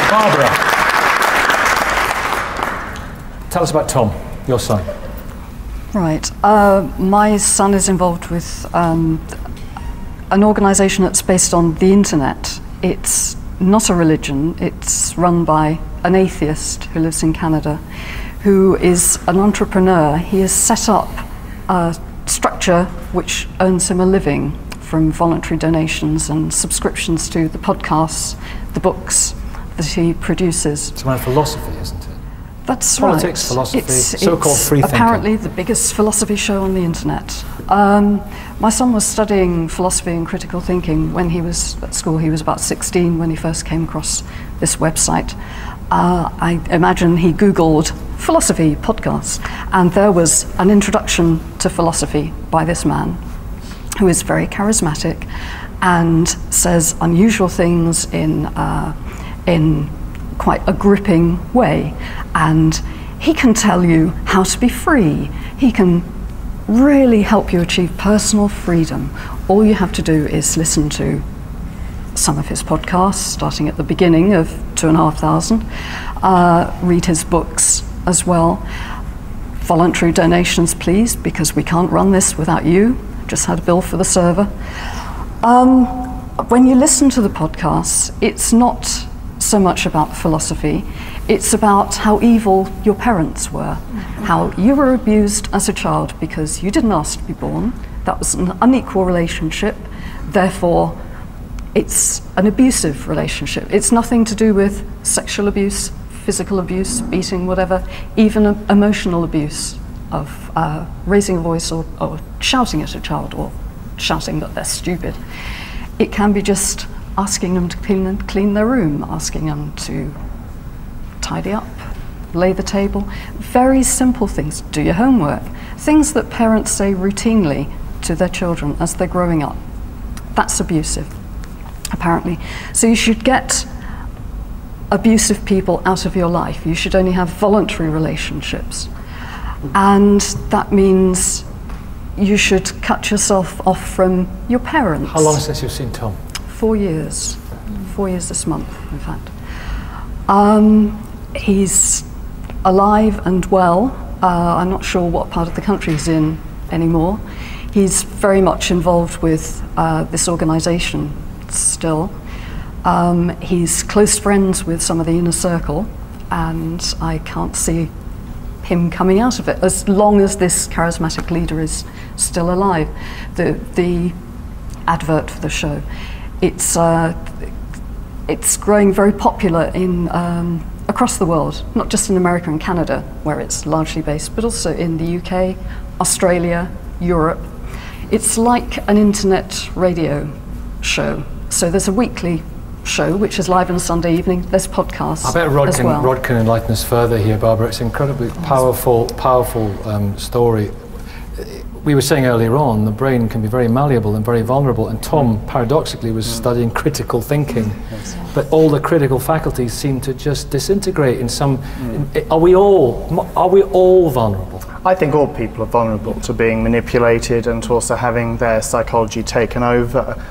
Barbara, tell us about Tom, your son. Right. My son is involved with an organisation that's based on the internet. It's not a religion. It's run by an atheist who lives in Canada, who is an entrepreneur. He has set up a structure which earns him a living from voluntary donations and subscriptions to the podcasts, the books that he produces. It's around philosophy, isn't it? That's Politics, right. philosophy, so-called free thinking. Apparently the biggest philosophy show on the internet. My son was studying philosophy and critical thinking when he was at school. He was about 16 when he first came across this website. I imagine he Googled philosophy podcasts, and there was an introduction to philosophy by this man who is very charismatic and says unusual things in quite a gripping way. And he can tell you how to be free. He can really help you achieve personal freedom. All you have to do is listen to some of his podcasts, starting at the beginning of 2,500, read his books as well. Voluntary donations, please, because we can't run this without you. Just had a bill for the server. When you listen to the podcasts, it's not so much about philosophy. It's about how evil your parents were, how you were abused as a child because you didn't ask to be born. That was an unequal relationship. Therefore, it's an abusive relationship. It's nothing to do with sexual abuse, physical abuse, beating, whatever, even emotional abuse of raising a voice or shouting at a child or shouting that they're stupid. It can be just asking them to clean their room, asking them to tidy up, lay the table. Very simple things. Do your homework. Things that parents say routinely to their children as they're growing up. That's abusive, apparently. So you should get abusive people out of your life. You should only have voluntary relationships. And that means you should cut yourself off from your parents. How long since you've seen Tom? 4 years. 4 years this month, in fact. He's alive and well. I'm not sure what part of the country he's in anymore. He's very much involved with this organisation still. He's close friends with some of the inner circle, and I can't see him coming out of it as long as this charismatic leader is still alive. The advert for the show, it's growing very popular in across the world, not just in America and Canada, where it's largely based, but also in the UK, Australia, Europe. It's like an internet radio show. So there's a weekly show, which is live on a Sunday evening. There's podcasts I bet Rod as well. Rod can enlighten us further here, Barbara. It's an incredibly powerful story. We were saying earlier on, the brain can be very malleable and very vulnerable, and Tom, paradoxically, was studying critical thinking. But all the critical faculties seem to just disintegrate in some... Are we all vulnerable? I think all people are vulnerable to being manipulated and to also having their psychology taken over.